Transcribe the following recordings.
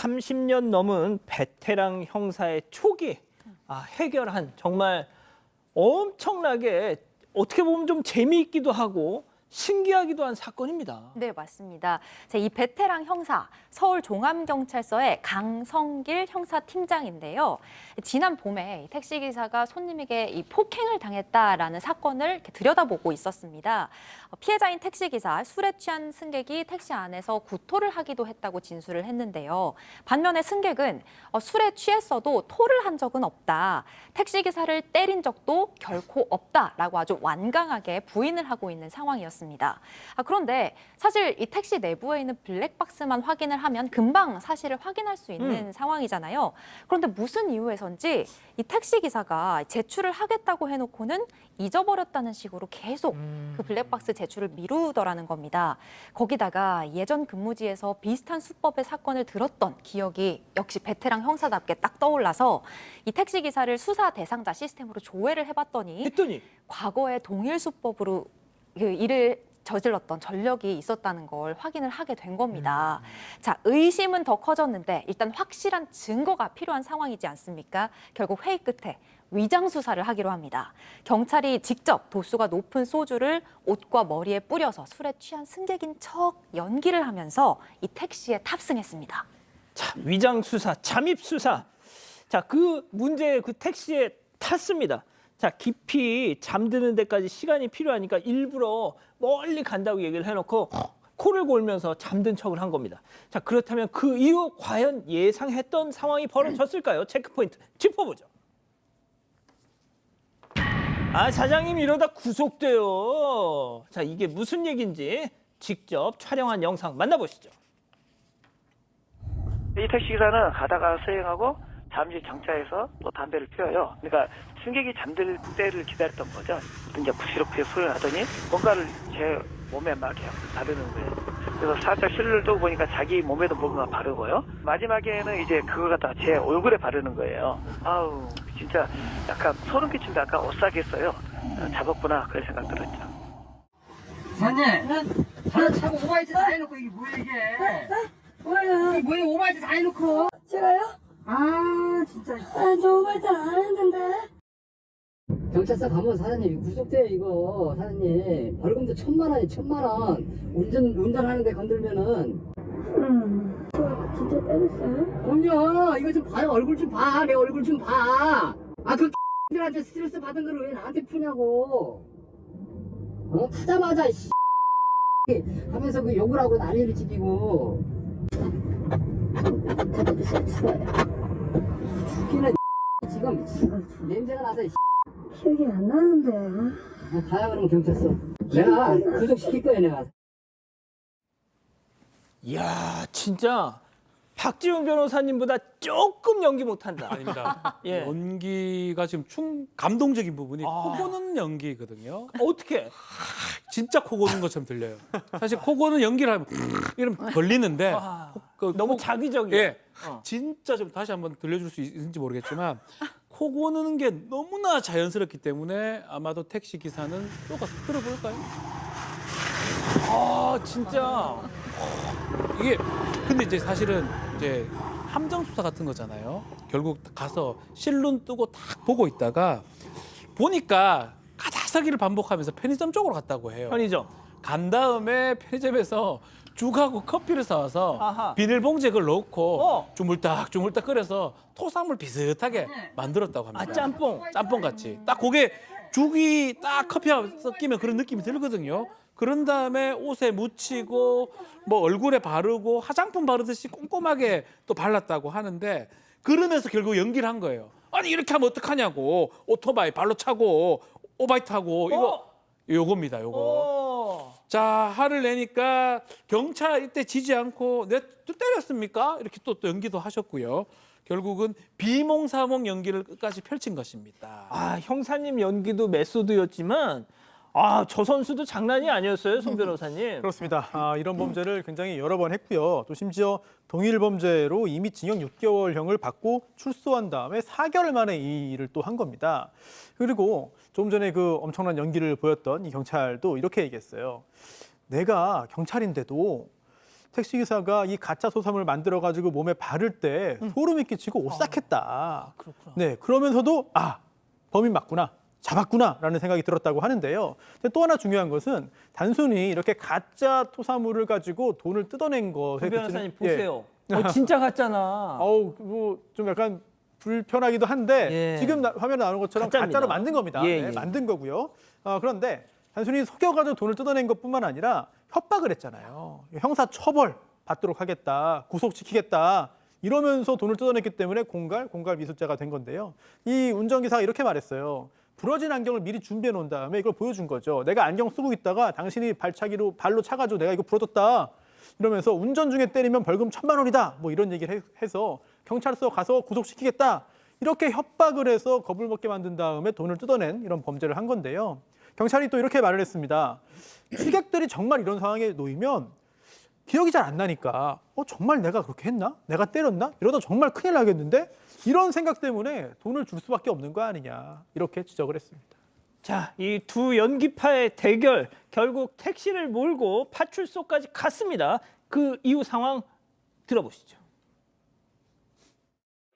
30년 넘은 베테랑 형사의 초기 해결한 정말 엄청나게 어떻게 보면 좀 재미있기도 하고 신기하기도 한 사건입니다. 네, 맞습니다. 자, 이 베테랑 형사, 서울종암경찰서의 강성길 형사팀장인데요. 지난 봄에 이 택시기사가 손님에게 이 폭행을 당했다라는 사건을 이렇게 들여다보고 있었습니다. 피해자인 택시기사, 술에 취한 승객이 택시 안에서 구토를 하기도 했다고 진술을 했는데요. 반면에 승객은 술에 취했어도 토를 한 적은 없다. 택시기사를 때린 적도 결코 없다라고 아주 완강하게 부인을 하고 있는 상황이었습니다. 그런데 사실 이 택시 내부에 있는 블랙박스만 확인을 하면 금방 사실을 확인할 수 있는 상황이잖아요. 그런데 무슨 이유에선지 이 택시 기사가 제출을 하겠다고 해놓고는 잊어버렸다는 식으로 계속 그 블랙박스 제출을 미루더라는 겁니다. 거기다가 예전 근무지에서 비슷한 수법의 사건을 들었던 기억이 역시 베테랑 형사답게 딱 떠올라서 이 택시 기사를 수사 대상자 시스템으로 조회를 해봤더니 과거에 동일 수법으로 그 일을 저질렀던 전력이 있었다는 걸 확인을 하게 된 겁니다. 자, 의심은 더 커졌는데 일단 확실한 증거가 필요한 상황이지 않습니까? 결국 회의 끝에 위장 수사를 하기로 합니다. 경찰이 직접 도수가 높은 소주를 옷과 머리에 뿌려서 술에 취한 승객인 척 연기를 하면서 이 택시에 탑승했습니다. 자, 위장 수사, 잠입 수사. 자, 그 문제 그 택시에 탔습니다. 자, 깊이 잠드는 데까지 시간이 필요하니까 일부러 멀리 간다고 얘기를 해놓고 코를 골면서 잠든 척을 한 겁니다. 자, 그렇다면 그 이후 과연 예상했던 상황이 벌어졌을까요? 체크포인트 짚어보죠. 사장님 이러다 구속돼요. 자, 이게 무슨 얘기인지 직접 촬영한 영상 만나보시죠. 이 택시기사는 가다가 서행하고 잠시 정차해서 또 담배를 피워요. 그러니까 승객이 잠들 때를 기다렸던 거죠. 이제 부시럽게 소리를 하더니 뭔가를 제 몸에 막 이렇게 바르는 거예요. 그래서 살짝 실루를 뜨고 보니까 자기 몸에도 뭔가 바르고요. 마지막에는 이제 그걸 갖다가 제 얼굴에 바르는 거예요. 아우 진짜 약간 소름 끼친다. 아까 오싹했어요. 잡았구나 그런 생각 들었죠. 사장님, 하나 차고 오바이트 다 해놓고 이게 뭐야 이게? 뭐예요? 이게 뭐야 오바이트 다 해놓고? 제가요? 아 진짜. 저 오바이트 안 했는데. 경찰서 가면 사장님 구속돼요 이거. 사장님 벌금도 1,000만 원이 1,000만 원. 운전하는데 건들면은. 저 진짜 때렸어요? 그럼요. 이거 좀 봐요. 얼굴 좀 봐. 내 얼굴 좀 봐. 그 들한테 스트레스 받은 거를 왜 나한테 푸냐고. 타자마자 하면서 그 욕을 하고 난리를 지피고. 죽기는 지금 냄새가 나서 기억이 안 나는데. 가야 그러면 경찰서. 내가 구속시킬 거야 내가. 이야, 진짜 박지훈 변호사님보다 조금 연기 못한다. 아닙니다. 예. 연기가 지금 감동적인 부분이 코 고는 연기거든요. 어떻게? 진짜 코 고는 것처럼 들려요. 사실 코 고는 연기를 하면 이러면 걸리는데 너무 자기적이야. 예, 진짜 좀 다시 한번 들려줄 수 있는지 모르겠지만 코 고는 게 너무나 자연스럽기 때문에 아마도 택시 기사는 쪼가서 들어볼까요? 진짜. 이게 근데 이제 사실은 이제 함정 수사 같은 거잖아요. 결국 가서 실눈 뜨고 딱 보고 있다가 보니까 가다서기를 반복하면서 편의점 쪽으로 갔다고 해요. 편의점. 간 다음에 편의점에서 죽하고 커피를 사와서 아하. 비닐봉지에 그걸 넣고 주물딱 끓여서 토사물 비슷하게 만들었다고 합니다. 짬뽕. 짬뽕 같이. 딱 그게 죽이 딱 커피와 섞이면 그런 느낌이 들거든요. 그런 다음에 옷에 묻히고 뭐 얼굴에 바르고 화장품 바르듯이 꼼꼼하게 또 발랐다고 하는데 그러면서 결국 연기를 한 거예요. 아니 이렇게 하면 어떡하냐고. 오토바이 발로 차고 오바이트 하고 이거 요겁니다. 요거. 자, 화를 내니까 경찰 이때 지지 않고 내 때렸습니까? 이렇게 또 연기도 하셨고요. 결국은 비몽사몽 연기를 끝까지 펼친 것입니다. 형사님 연기도 메소드였지만 저 선수도 장난이 아니었어요, 송 변호사님. 그렇습니다. 이런 범죄를 굉장히 여러 번 했고요. 또 심지어 동일 범죄로 이미 징역 6개월형을 받고 출소한 다음에 4개월 만에 이 일을 또 한 겁니다. 그리고 좀 전에 그 엄청난 연기를 보였던 이 경찰도 이렇게 얘기했어요. 내가 경찰인데도 택시기사가 이 가짜 소삼을 만들어가지고 몸에 바를 때 소름이 끼치고 오싹했다. 그렇구나. 네, 그러면서도 범인 맞구나, 잡았구나라는 생각이 들었다고 하는데요. 근데 또 하나 중요한 것은 단순히 이렇게 가짜 토사물을 가지고 돈을 뜯어낸 것에 그 변호사님 그치는- 예. 보세요. 진짜 같잖아. 뭐좀 약간 불편하기도 한데 예. 지금 화면에 나오는 것처럼 가짜입니다. 가짜로 만든 겁니다. 예, 네, 예. 만든 거고요. 그런데 단순히 속여가지고 돈을 뜯어낸 것뿐만 아니라 협박을 했잖아요. 형사 처벌 받도록 하겠다, 구속시키겠다 이러면서 돈을 뜯어냈기 때문에 공갈 미수죄가 된 건데요. 이 운전기사가 이렇게 말했어요. 부러진 안경을 미리 준비해 놓은 다음에 이걸 보여준 거죠. 내가 안경 쓰고 있다가 당신이 발로 차가지고 내가 이거 부러졌다. 이러면서 운전 중에 때리면 벌금 1,000만 원이다. 뭐 이런 얘기를 해서 경찰서 가서 구속시키겠다. 이렇게 협박을 해서 겁을 먹게 만든 다음에 돈을 뜯어낸 이런 범죄를 한 건데요. 경찰이 또 이렇게 말을 했습니다. 취객들이 정말 이런 상황에 놓이면 기억이 잘 안 나니까 정말 내가 그렇게 했나? 내가 때렸나? 이러다 정말 큰일 나겠는데? 이런 생각 때문에 돈을 줄 수밖에 없는 거 아니냐. 이렇게 지적을 했습니다. 자, 이 두 연기파의 대결 결국 택시를 몰고 파출소까지 갔습니다. 그 이후 상황 들어보시죠.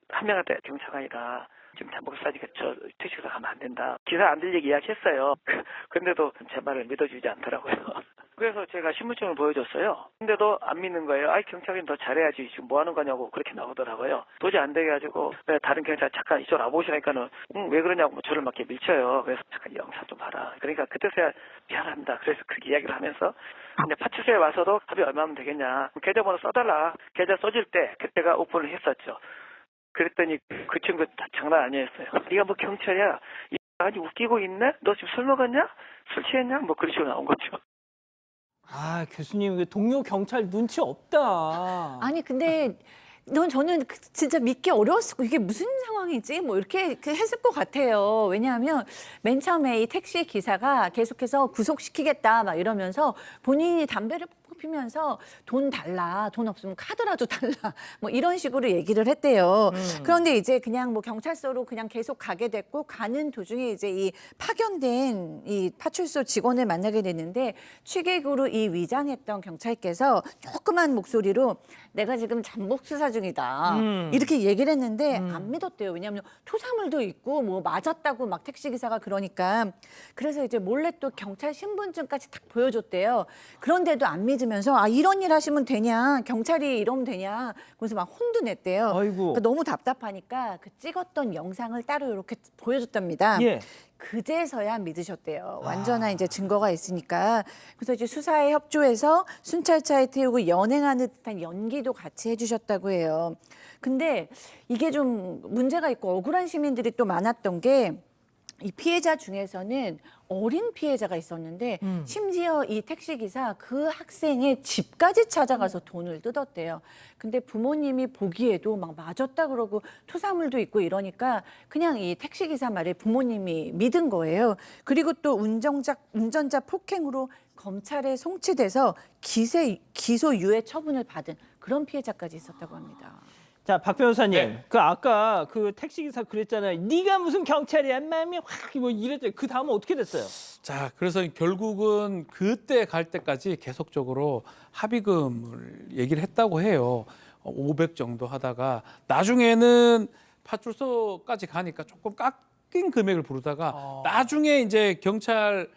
한 명한테 경찰관이가 지금 잠복 싸니까 저 택시기사 가면 안 된다. 기사 안 들 얘기 이야기했어요. 근데도 제 말을 믿어주지 않더라고요. 그래서 제가 신분증을 보여줬어요. 근데도 안 믿는 거예요. 경찰관이 더 잘해야지. 지금 뭐 하는 거냐고 그렇게 나오더라고요. 도저히 안 되게 가지고 다른 경찰 잠깐 이쪽으로 와보시니까는 왜 그러냐고 저를 막 이렇게 밀쳐요. 그래서 잠깐 영상 좀 봐라. 그러니까 그때서야 미안합니다. 그래서 그 이야기를 하면서 근데 파출소에 와서도 합의 얼마면 되겠냐. 계좌번호 써달라. 계좌 써줄 때 그때가 오픈을 했었죠. 그랬더니 그 친구 다 장난 아니었어요. 네가 뭐 경찰이야? 아니 웃기고 있네? 너 지금 술 먹었냐? 술 취했냐? 뭐 그런 식으로 나온 거죠. 교수님 그 동료 경찰 눈치 없다. 아니 근데 저는 진짜 믿기 어려웠을 거 이게 무슨 상황이지? 뭐 이렇게 했을 것 같아요. 왜냐하면 맨 처음에 이 택시 기사가 계속해서 구속시키겠다 막 이러면서 본인이 담배를 피면서 돈 달라, 돈 없으면 카드라도 달라, 뭐 이런 식으로 얘기를 했대요. 그런데 이제 그냥 뭐 경찰서로 그냥 계속 가게 됐고 가는 도중에 이제 이 파견된 이 파출소 직원을 만나게 됐는데 취객으로 이 위장했던 경찰께서 조그만 목소리로 내가 지금 잠복 수사 중이다 이렇게 얘기를 했는데 안 믿었대요. 왜냐하면 토사물도 있고 뭐 맞았다고 막 택시기사가 그러니까 그래서 이제 몰래 또 경찰 신분증까지 딱 보여줬대요. 그런데도 안 믿으면서 이런 일 하시면 되냐, 경찰이 이러면 되냐, 그래서 막 혼도 냈대요. 아이고. 그러니까 너무 답답하니까 그 찍었던 영상을 따로 이렇게 보여줬답니다. 예. 그제서야 믿으셨대요. 완전한 이제 증거가 있으니까. 그래서 이제 수사에 협조해서 순찰차에 태우고 연행하는 듯한 연기도 같이 해주셨다고 해요. 근데 이게 좀 문제가 있고 억울한 시민들이 또 많았던 게 이 피해자 중에서는 어린 피해자가 있었는데 심지어 이 택시기사 그 학생의 집까지 찾아가서 돈을 뜯었대요. 근데 부모님이 보기에도 막 맞았다 그러고 토사물도 있고 이러니까 그냥 이 택시기사 말에 부모님이 믿은 거예요. 그리고 또 운전자 폭행으로 검찰에 송치돼서 기소유예 처분을 받은 그런 피해자까지 있었다고 합니다. 자, 박 변호사님, 네. 그 아까 그 택시 기사 그랬잖아요. 네가 무슨 경찰이야, 마음이 확 뭐 이랬죠. 그 다음은 어떻게 됐어요? 자, 그래서 결국은 그때 갈 때까지 계속적으로 합의금을 얘기를 했다고 해요. 500 정도 하다가 나중에는 파출소까지 가니까 조금 깎인 금액을 부르다가 나중에 이제 경찰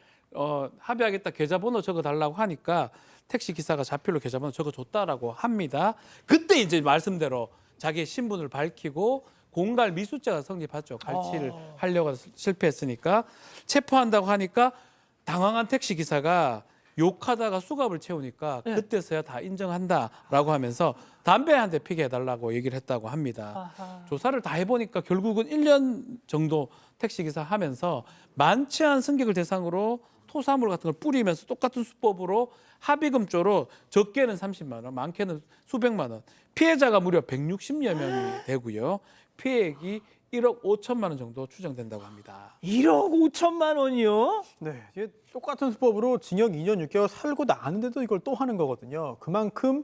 합의하겠다 계좌번호 적어 달라고 하니까 택시 기사가 자필로 계좌번호 적어 줬다라고 합니다. 그때 이제 말씀대로 자기의 신분을 밝히고 공갈 미수죄가 성립하죠. 갈취를 하려고 해서 실패했으니까 체포한다고 하니까 당황한 택시 기사가 욕하다가 수갑을 채우니까 그때서야 다 인정한다라고 하면서 담배 한 대 피게 해달라고 얘기를 했다고 합니다. 조사를 다 해보니까 결국은 1년 정도 택시 기사 하면서 많지 않은 승객을 대상으로 토사물 같은 걸 뿌리면서 똑같은 수법으로 합의금 쪽으로 적게는 30만 원, 많게는 수백만 원. 피해자가 무려 160여 명이 되고요. 피해액이 1억 5천만 원 정도 추정된다고 합니다. 1억 5천만 원이요? 네, 이게 똑같은 수법으로 징역 2년 6개월 살고 나는데도 이걸 또 하는 거거든요. 그만큼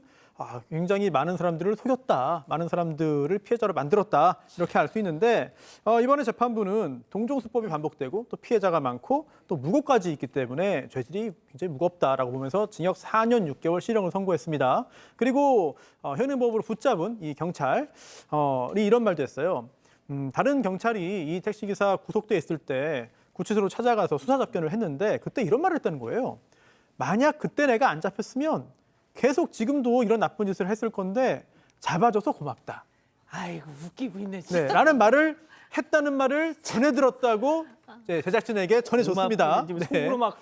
굉장히 많은 사람들을 속였다, 많은 사람들을 피해자로 만들었다 이렇게 알 수 있는데 이번에 재판부는 동종수법이 반복되고 또 피해자가 많고 또 무고까지 있기 때문에 죄질이 굉장히 무겁다라고 보면서 징역 4년 6개월 실형을 선고했습니다. 그리고 현행법으로 붙잡은 이 경찰이 이런 말도 했어요. 다른 경찰이 이 택시기사 구속돼 있을 때 구치소로 찾아가서 수사 접견을 했는데 그때 이런 말을 했다는 거예요. 만약 그때 내가 안 잡혔으면 계속 지금도 이런 나쁜 짓을 했을 건데 잡아줘서 고맙다. 아이고 웃기고 있네 진짜. 네, 라는 말을 했다는 말을 전해 들었다고 이제 제작진에게 전해줬습니다. 지금 속으로 막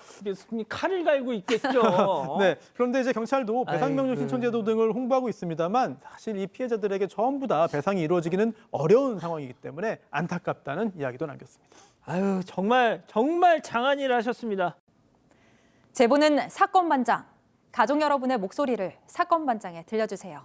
칼을 갈고 있겠죠. 네, 그런데 이제 경찰도 배상명령 신청제도 등을 홍보하고 있습니다만 사실 이 피해자들에게 전부 다 배상이 이루어지기는 어려운 상황이기 때문에 안타깝다는 이야기도 남겼습니다. 아유 정말 장한 일 하셨습니다. 제보는 사건 반장. 가족 여러분의 목소리를 사건 반장에 들려주세요.